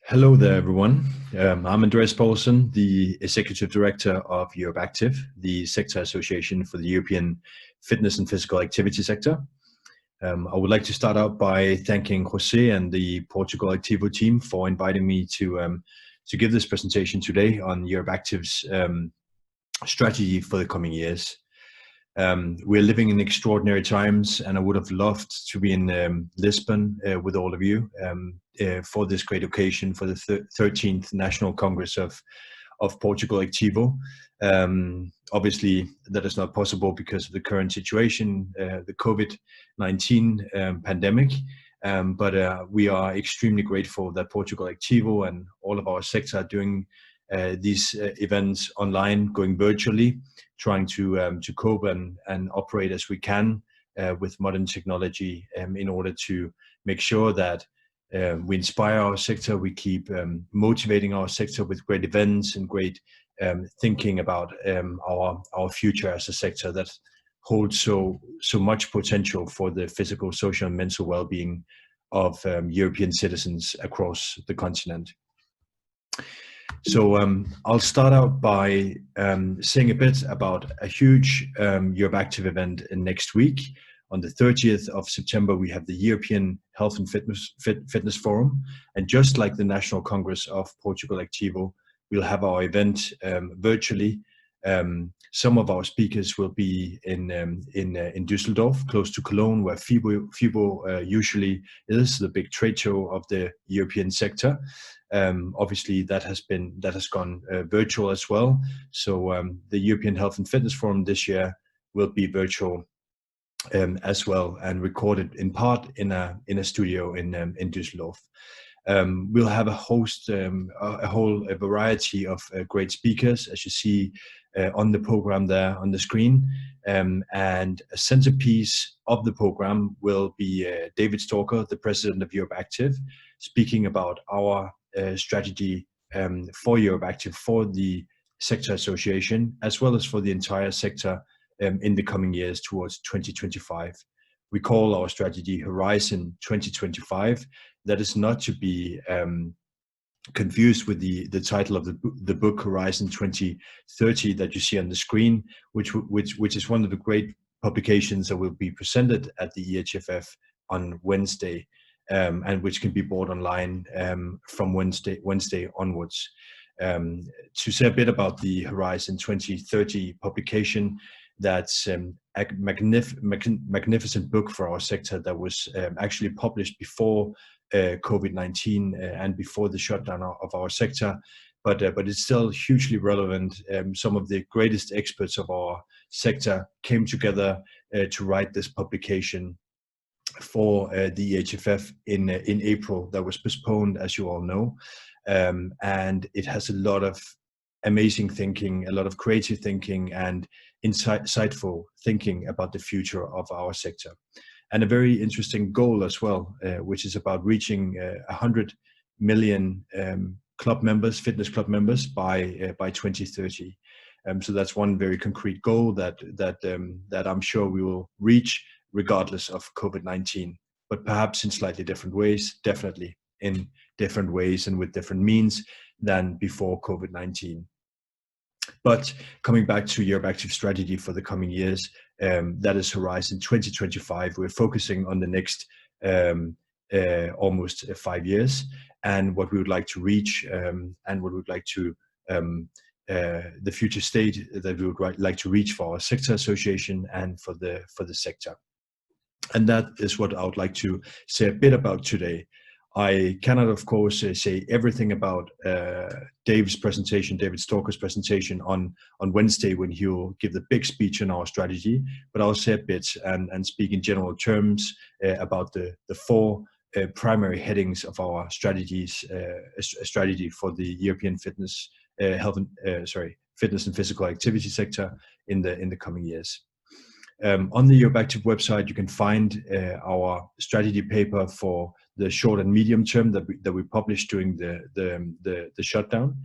Hello there, everyone. I'm Andreas Paulsen, the Executive Director of EuropeActive, the sector association for the European fitness and physical activity sector. I would like to start out by thanking Jose and the Portugal Activo team for inviting me to give this presentation today on EuropeActive's strategy for the coming years. We're living in extraordinary times, and I would have loved to be in Lisbon with all of you for this great occasion for the 13th National Congress of Portugal Activo. Obviously, that is not possible because of the current situation, the COVID-19 pandemic. But we are extremely grateful that Portugal Activo and all of our sector are doing these events online, going virtually, trying to cope and operate as we can with modern technology in order to make sure that we inspire our sector, we keep motivating our sector with great events and great thinking about our future as a sector that holds so much potential for the physical, social, and mental well-being of European citizens across the continent. So I'll start out by saying a bit about a huge EuropeActive event next week. On the 30th of September, we have the European Health and Fitness Forum. And just like the National Congress of Portugal Activo, we'll have our event virtually. Some of our speakers will be in Düsseldorf, close to Cologne, where FIBO usually is, the big trade show of the European sector. Obviously, that has gone virtual as well. So the European Health and Fitness Forum this year will be virtual as well, and recorded in part in a studio in Düsseldorf. We'll have a whole variety of great speakers, as you see on the program there on the screen. And a centerpiece of the program will be David Stalker, the president of EuropeActive, speaking about our strategy for EuropeActive, for the sector association, as well as for the entire sector in the coming years towards 2025. We call our strategy Horizon 2025. That is not to be confused with the title of the book Horizon 2030 that you see on the screen, which is one of the great publications that will be presented at the EHFF on Wednesday, and which can be bought online from Wednesday onwards. To say a bit about the Horizon 2030 publication, that's a magnificent book for our sector that was actually published before COVID-19 and before the shutdown of our sector, but it's still hugely relevant. Some of the greatest experts of our sector came together to write this publication for the EHFF in April. That was postponed, as you all know, and it has a lot of amazing thinking, a lot of creative thinking, and insightful thinking about the future of our sector. And a very interesting goal as well, which is about reaching 100 million fitness club members by 2030. So that's one very concrete goal that I'm sure we will reach regardless of COVID-19, but perhaps in slightly different ways, definitely in different ways and with different means than before COVID-19. But coming back to EuropeActive strategy for the coming years, that is Horizon 2025. We're focusing on the next almost 5 years, and what we would like to reach, and what we would like to the future state that we would like to reach for our sector association and for the sector. And that is what I would like to say a bit about today. I cannot, of course, say everything about David Stalker's presentation on Wednesday, when he will give the big speech on our strategy, but I'll say a bit and speak in general terms about the four primary headings of our strategy for the European fitness and physical activity sector in the coming years. On the EuropeActive website, you can find our strategy paper for the short and medium term that we published during the shutdown.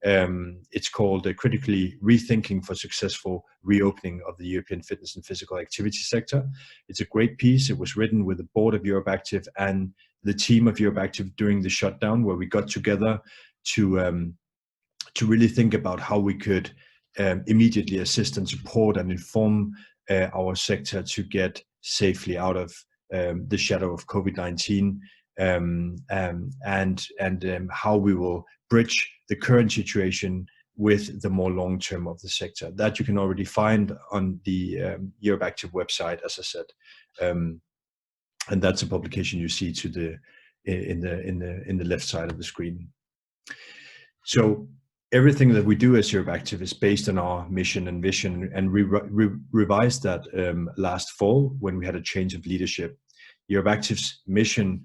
It's called Critically Rethinking for Successful Reopening of the European Fitness and Physical Activity Sector. It's a great piece. It was written with the board of EuropeActive and the team of EuropeActive during the shutdown, where we got together to really think about how we could immediately assist and support and inform our sector to get safely out of the shadow of COVID-19, and how we will bridge the current situation with the more long term of the sector. That you can already find on the EuropeActive website, as I said, and that's a publication you see to the in the left side of the screen. So everything that we do as EuropeActive is based on our mission and vision, and we revised that last fall when we had a change of leadership. EuropeActive's mission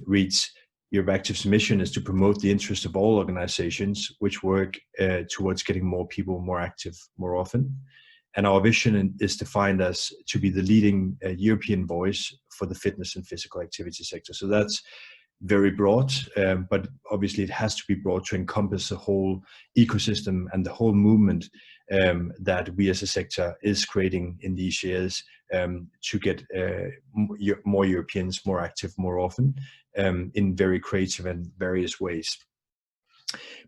reads: EuropeActive's mission is to promote the interests of all organizations which work towards getting more people more active more often. And our vision is defined as to be the leading European voice for the fitness and physical activity sector. So that's very broad, but obviously it has to be broad to encompass the whole ecosystem and the whole movement that we as a sector is creating in these years to get more Europeans more active more often in very creative and various ways.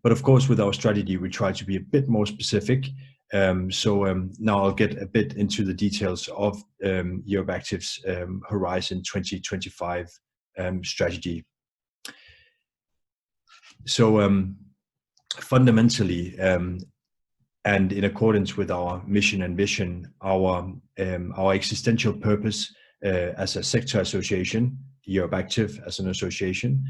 But of course, with our strategy, we try to be a bit more specific. Now I'll get a bit into the details of EuropeActive's Horizon 2025 strategy. So fundamentally, and in accordance with our mission and vision, our existential purpose as a sector association, EuropeActive as an association,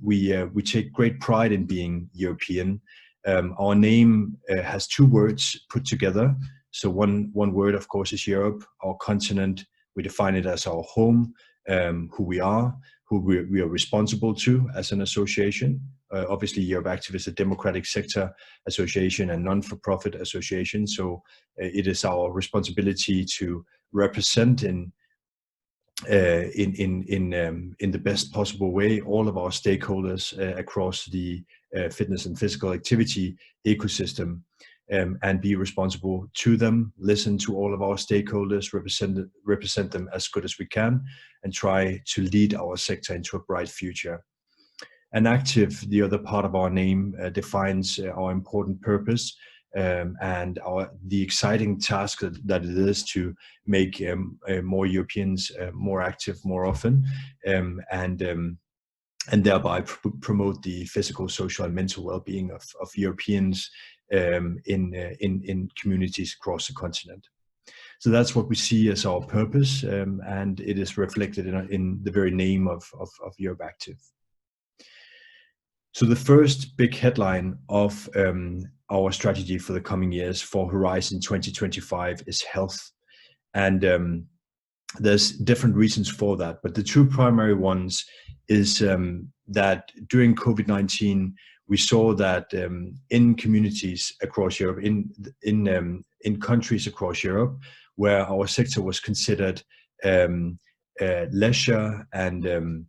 we take great pride in being European. Our name has two words put together. So one word, of course, is Europe, our continent. We define it as our home, who we are, who we are responsible to as an association. Obviously, EuropeActive is a democratic sector association and non-for-profit association. So it is our responsibility to represent in the best possible way all of our stakeholders across the fitness and physical activity ecosystem, and be responsible to them, listen to all of our stakeholders, represent them as good as we can, and try to lead our sector into a bright future. And active, the other part of our name, defines our important purpose and the exciting task that it is to make more Europeans more active more often, and thereby promote the physical, social, and mental well-being of Europeans in communities across the continent. So that's what we see as our purpose, and it is reflected in the very name of EuropeActive. So the first big headline of our strategy for the coming years for Horizon 2025 is health. And there's different reasons for that, but the two primary ones is that during COVID-19, we saw that in communities across Europe, in countries across Europe, where our sector was considered leisure and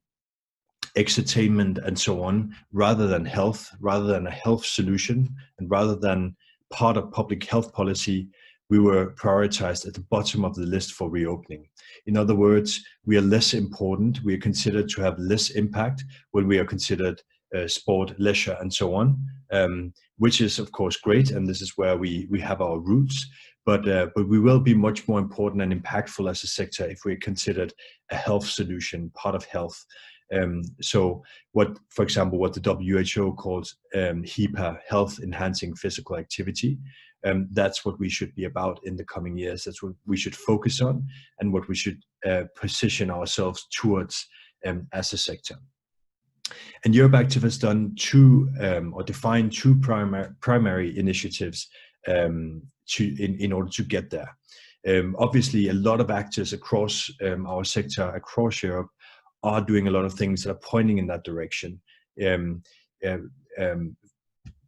entertainment and so on, rather than health, rather than a health solution, and rather than part of public health policy, we were prioritized at the bottom of the list for reopening. In other words, we are less important, we are considered to have less impact when we are considered sport, leisure, and so on, which is of course great, and this is where we have our roots, but we will be much more important and impactful as a sector if we're considered a health solution, part of health. So for example, what the WHO calls HEPA, health enhancing physical activity, that's what we should be about in the coming years. That's what we should focus on and what we should position ourselves towards as a sector. And EuropeActive has done defined two primary initiatives in order to get there. Obviously, a lot of actors across our sector, across Europe, are doing a lot of things that are pointing in that direction.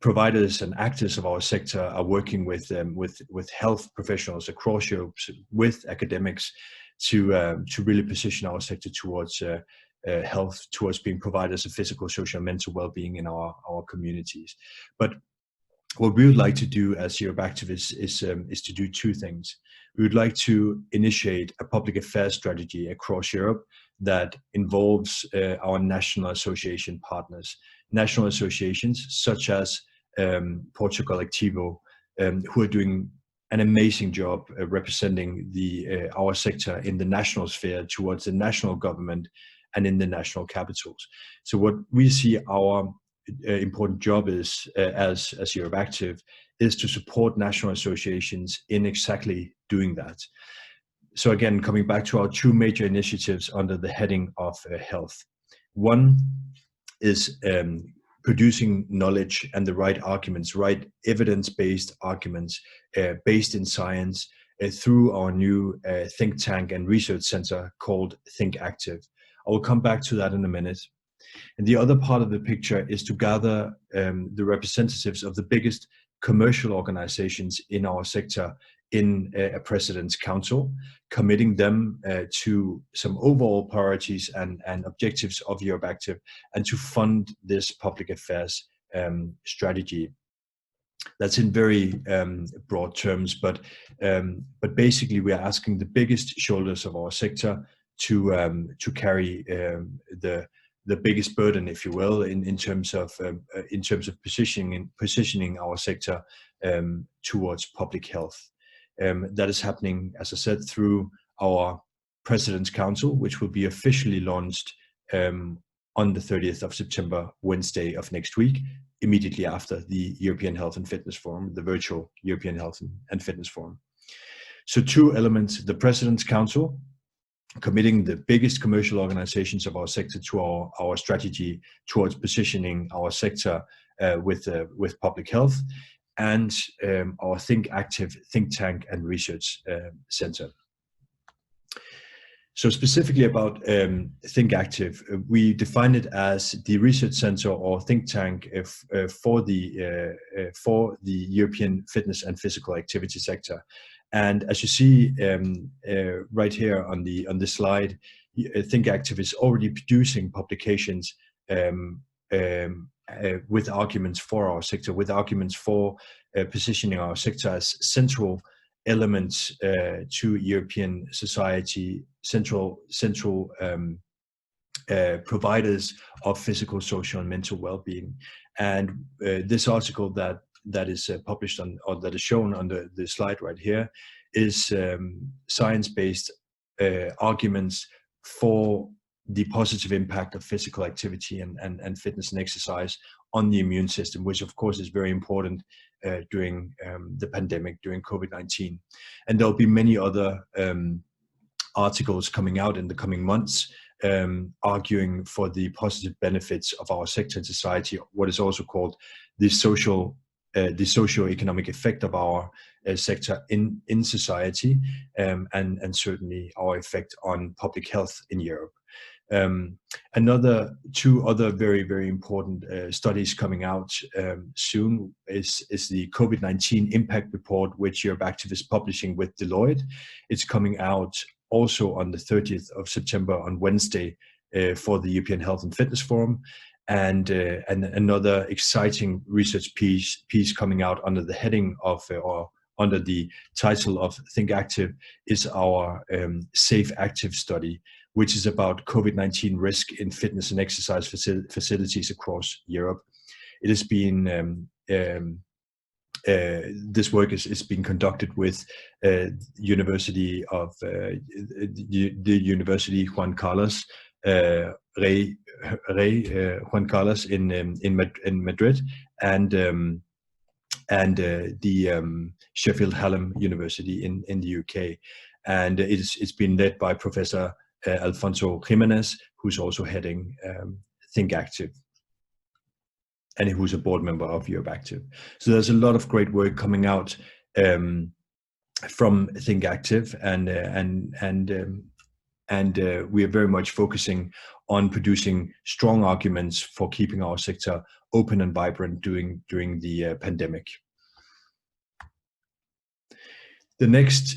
Providers and actors of our sector are working with health professionals across Europe, with academics, to really position our sector towards health, towards being providers of physical, social, and mental well-being in our communities. But what we would like to do as EuropeActive is to do two things. We would like to initiate a public affairs strategy across Europe that involves our national association partners, national associations such as Portugal Activo, who are doing an amazing job representing our sector in the national sphere towards the national government and in the national capitals. So what we see our important job is as EuropeActive is to support national associations in exactly doing that. So again, coming back to our two major initiatives under the heading of health. One is producing knowledge and the right arguments, right evidence-based arguments based in science through our new think tank and research center called Think Active. I will come back to that in a minute. And the other part of the picture is to gather the representatives of the biggest commercial organizations in our sector in a president's council, committing them to some overall priorities and objectives of EuropeActive, and to fund this public affairs strategy. That's in very broad terms, but basically we are asking the biggest shoulders of our sector to carry the biggest burden, if you will, in terms of positioning our sector towards public health. That is happening, as I said, through our President's Council, which will be officially launched on the 30th of September, Wednesday of next week, immediately after the European Health and Fitness Forum, the virtual European Health and Fitness Forum. So two elements: the President's Council, committing the biggest commercial organizations of our sector to our strategy towards positioning our sector with public health, and our Think Active think tank and research center. So specifically about Think Active, we define it as the research center or think tank for the European fitness and physical activity sector. And as you see right here on the slide, Think Active is already producing publications with arguments for our sector, with arguments for positioning our sector as central elements to European society, central providers of physical, social, and mental well-being. And this article that is published on, or that is shown on the slide right here, is science-based arguments for the positive impact of physical activity and fitness and exercise on the immune system, which of course is very important during the pandemic, during COVID-19. And there'll be many other articles coming out in the coming months arguing for the positive benefits of our sector in society, what is also called the socio-economic effect of our sector in society, and certainly our effect on public health in Europe. Two other very, very important studies coming out soon is the COVID-19 impact report, which EuropeActive is publishing with Deloitte. It's coming out also on the 30th of September, on Wednesday, for the European Health and Fitness Forum. And another exciting research piece coming out under the heading of, or under the title of Think Active, is our Safe Active study, which is about COVID-19 risk in fitness and exercise facilities across Europe. It has been this work is being conducted with University of the University Juan Carlos Rey Juan Carlos in Madrid, and the Sheffield Hallam University in the UK, and it's been led by Professor Alfonso Jimenez, who's also heading Think Active, and who's a board member of EuropeActive. So there's a lot of great work coming out from Think Active, and we are very much focusing on producing strong arguments for keeping our sector open and vibrant during the pandemic. The next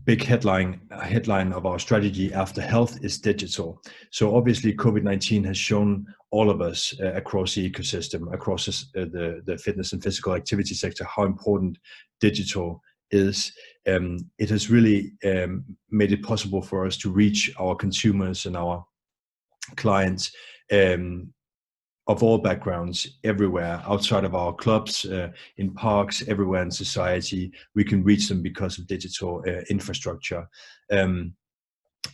big headline of our strategy after health is digital. So obviously COVID-19 has shown all of us across the ecosystem, across the fitness and physical activity sector, how important digital is. It has really made it possible for us to reach our consumers and our clients of all backgrounds, everywhere, outside of our clubs, in parks, everywhere in society. We can reach them because of digital infrastructure.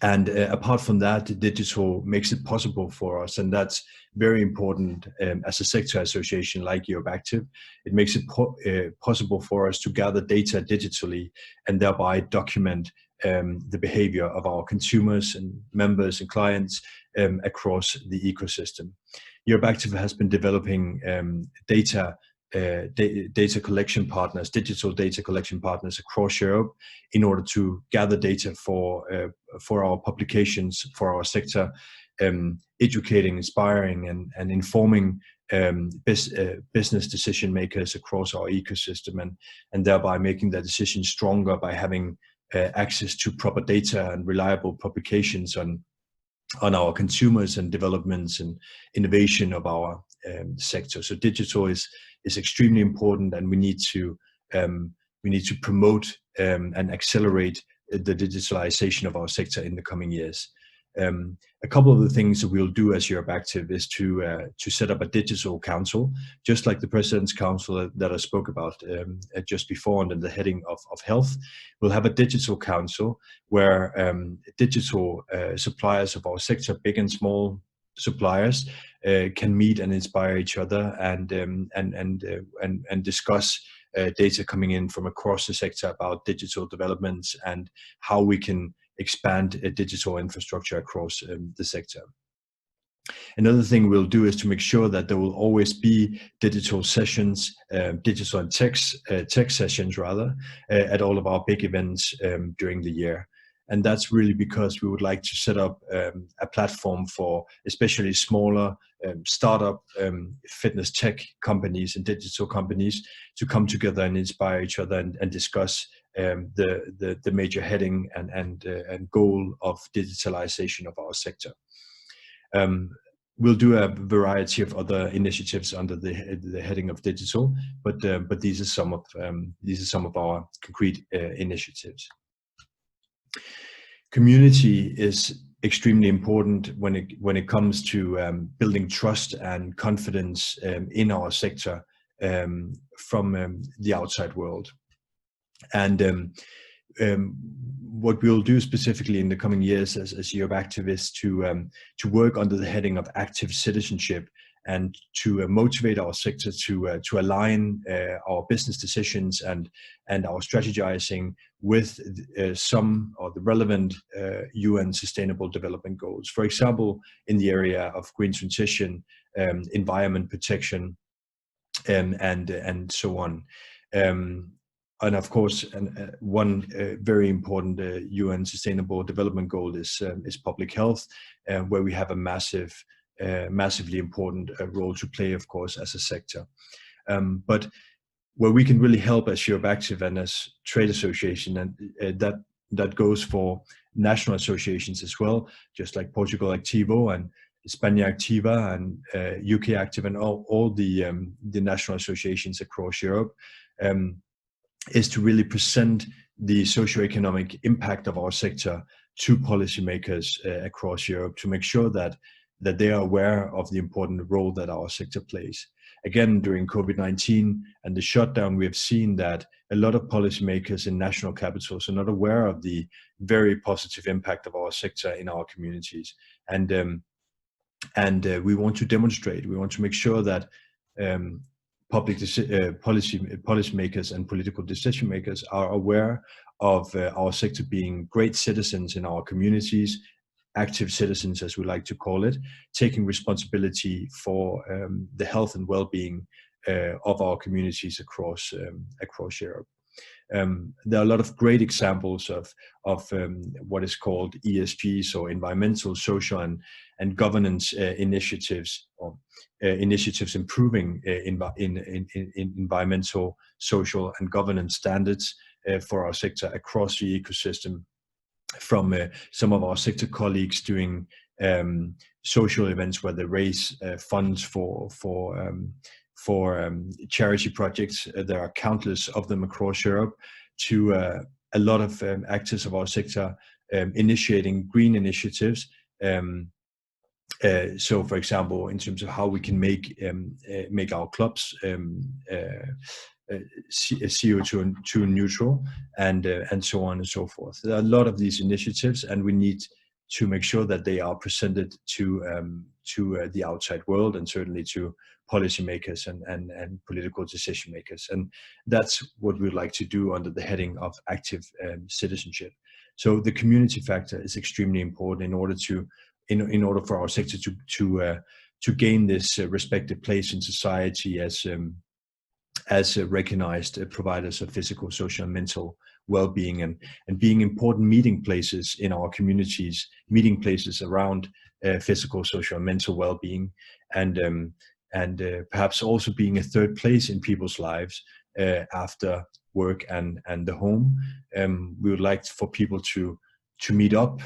And apart from that, digital makes it possible for us, and that's very important as a sector association like EuropeActive. It makes it possible for us to gather data digitally and thereby document the behavior of our consumers and members and clients across the ecosystem. EuropeActive has been developing data collection partners, digital data collection partners across Europe, in order to gather data for our publications, for our sector, educating, inspiring, and informing business decision makers across our ecosystem, and thereby making their decisions stronger by having access to proper data and reliable publications on our consumers and developments and innovation of our sector. So digital is extremely important, and we need to promote and accelerate the digitalization of our sector in the coming years. A couple of the things that we'll do as EuropeActive is to set up a digital council, just like the President's Council that I spoke about just before under the heading of health. We'll have a digital council where digital suppliers of our sector, big and small suppliers, can meet and inspire each other and discuss data coming in from across the sector about digital developments and how we can expand digital infrastructure across the sector. Another thing we'll do is to make sure that there will always be digital sessions, digital and tech sessions rather, at all of our big events during the year. And that's really because we would like to set up a platform for especially smaller startup fitness tech companies and digital companies to come together and inspire each other and discuss the major heading and goal of digitalization of our sector. We'll do a variety of other initiatives under the heading of digital, but these are some of our concrete initiatives. Community is extremely important when it comes to building trust and confidence in our sector from the outside world. And what we'll do specifically in the coming years as EuropeActive is to work under the heading of active citizenship and to motivate our sector to align our business decisions and our strategizing with some of the relevant UN Sustainable Development Goals. For example, in the area of green transition, environment protection, and so on. And of course, one very important UN Sustainable Development Goal is public health, where we have a massively important role to play, of course, as a sector. But where we can really help as EuropeActive and as trade association, and that goes for national associations as well, just like Portugal Activo and España Activa and UK Active and all the national associations across Europe, is to really present the socioeconomic impact of our sector to policymakers across Europe to make sure that they are aware of the important role that our sector plays. Again, during COVID-19 and the shutdown, we have seen that a lot of policymakers in national capitals are not aware of the very positive impact of our sector in our communities. And we want to demonstrate, we want to make sure that policymakers and political decision makers are aware of our sector being great citizens in our communities, active citizens, as we like to call it, taking responsibility for the health and well-being of our communities across Europe. There are a lot of great examples of what is called ESG, so environmental, social, and governance initiatives, or initiatives improving in environmental, social, and governance standards for our sector across the ecosystem. From some of our sector colleagues doing social events where they raise funds for charity projects. There are countless of them across Europe, to a lot of actors of our sector initiating green initiatives So, for example, in terms of how we can make our clubs CO2 neutral, and so on and so forth. There are a lot of these initiatives, and we need to make sure that they are presented to the outside world, and certainly to policymakers and political decision makers. And that's what we'd like to do under the heading of active citizenship. So the community factor is extremely important in order for our sector to gain this respected place in society as recognized providers of physical, social, and mental well-being, and being important meeting places in our communities, meeting places around physical, social, and mental well-being, and perhaps also being a third place in people's lives after work and the home. We would like for people to meet up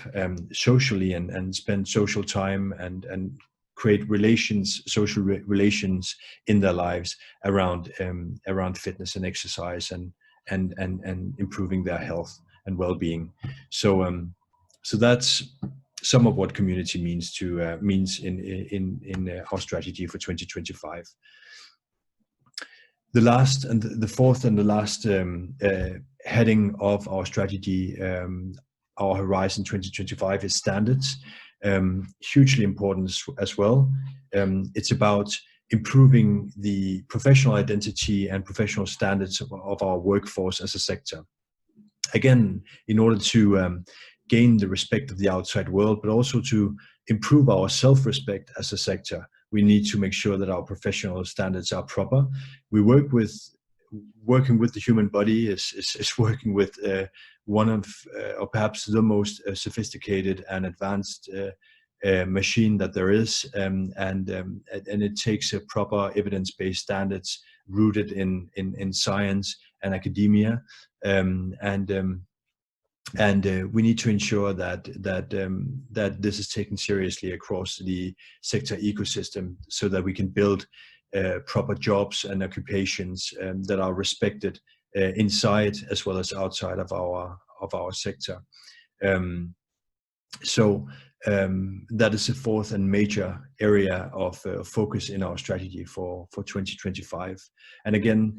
socially and spend social time and create social relations in their lives around fitness and exercise and improving their health and well-being. So that's some of what community means in our strategy for 2025. The last and the fourth and the last heading of our strategy, our Horizon 2025, is standards. Hugely important as well. It's about improving the professional identity and professional standards of our workforce as a sector. Again, in order to gain the respect of the outside world, but also to improve our self-respect as a sector, we need to make sure that our professional standards are proper. Working with the human body is working with one of, or perhaps the most sophisticated and advanced machine that there is, and it takes a proper evidence-based standards rooted in science and academia, and we need to ensure that this is taken seriously across the sector ecosystem, so that we can build proper jobs and occupations that are respected inside as well as outside of our sector. So that is the fourth and major area of focus in our strategy for 2025. And again,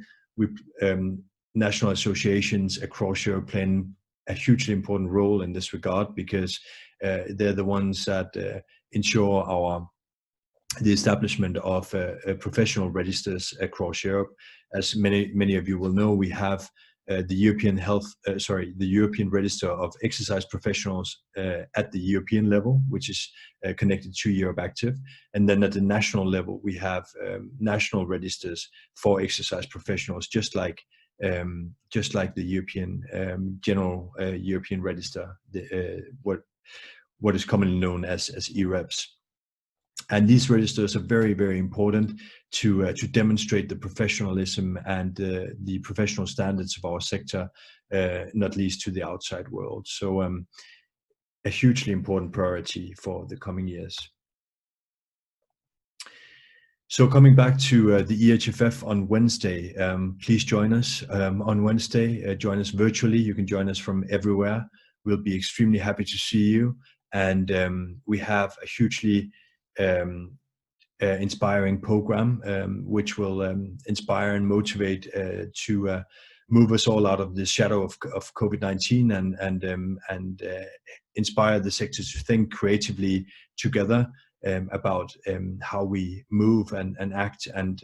national associations across Europe play a hugely important role in this regard, because they're the ones that ensure the establishment of professional registers across Europe. As many of you will know, we have the European Register of Exercise Professionals at the European level, which is connected to EuropeActive, and then at the national level we have national registers for exercise professionals, just like the European general European Register, what is commonly known as EREPS. And these registers are very, very important to demonstrate the professionalism and the professional standards of our sector, not least to the outside world. So a hugely important priority for the coming years. So coming back to the EHFF on Wednesday, please join us on Wednesday. Join us virtually. You can join us from everywhere. We'll be extremely happy to see you. And we have a hugely inspiring program, which will inspire and motivate to move us all out of the shadow of COVID-19 and inspire the sector to think creatively together about how we move and act and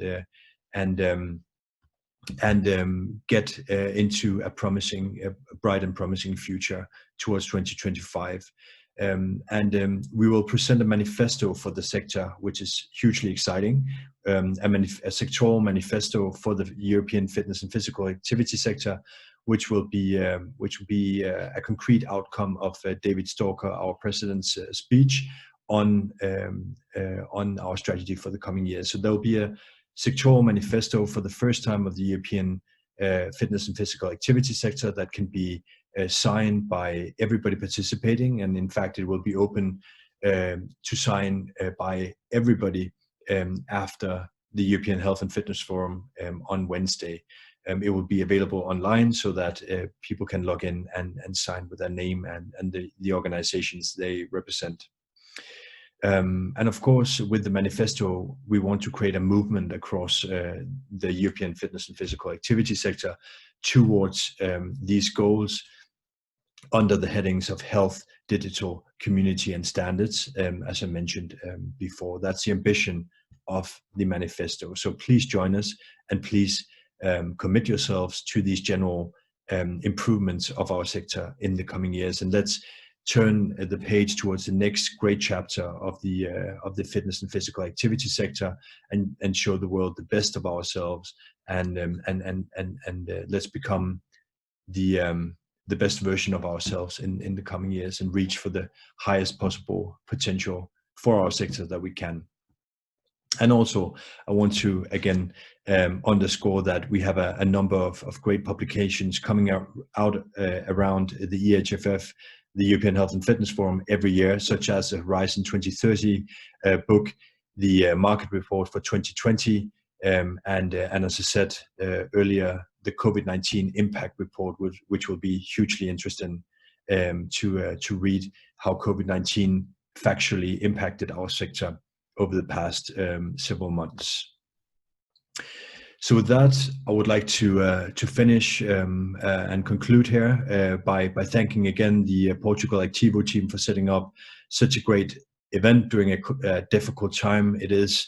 get into a bright and promising future towards 2025. We will present a manifesto for the sector, which is hugely exciting, a sectoral manifesto for the European fitness and physical activity sector, which will be a concrete outcome of David Stalker, our president's speech on our strategy for the coming years. So there will be a sectoral manifesto for the first time of the European fitness and physical activity sector that can be signed by everybody participating, and in fact it will be open to sign by everybody after the European Health and Fitness Forum on Wednesday. It will be available online so that people can log in and sign with their name and the organizations they represent. And of course, with the manifesto, we want to create a movement across the European fitness and physical activity sector towards these goals under the headings of health, digital, community, and standards, as I mentioned before. That's the ambition of the manifesto. So please join us, and please commit yourselves to these general improvements of our sector in the coming years. And let's turn the page towards the next great chapter of the fitness and physical activity sector, and show the world the best of ourselves, and let's become the best version of ourselves in the coming years, and reach for the highest possible potential for our sector that we can. And also, I want to again underscore that we have a number of great publications coming out around the EHFF, the European Health and Fitness Forum, every year, such as the Horizon 2030 book, the market report for 2020, and as I said earlier, the COVID-19 impact report, which will be hugely interesting to read how COVID-19 factually impacted our sector over the past several months. So with that, I would like to finish and conclude here by thanking again the Portugal Activo team for setting up such a great event during a difficult time. It is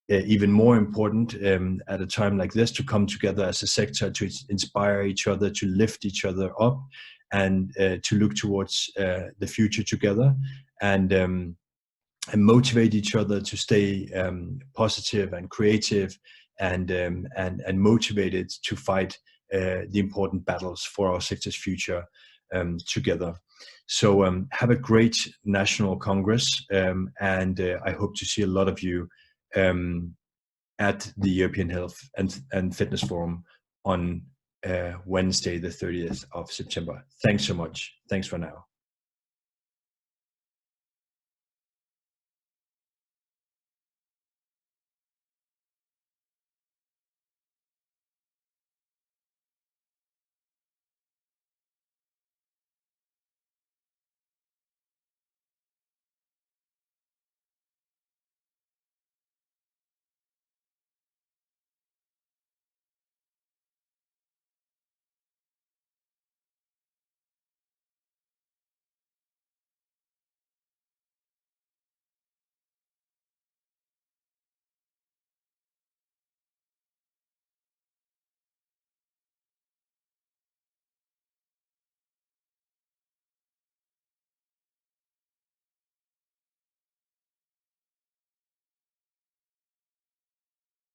even more important at a time like this to come together as a sector, to inspire each other, to lift each other up, and to look towards the future together, and motivate each other to stay positive and creative, and motivated to fight the important battles for our sector's future together. So have a great National Congress, and I hope to see a lot of you at the European Health and Fitness Forum on Wednesday, the 30th of September. Thanks so much. Thanks for now.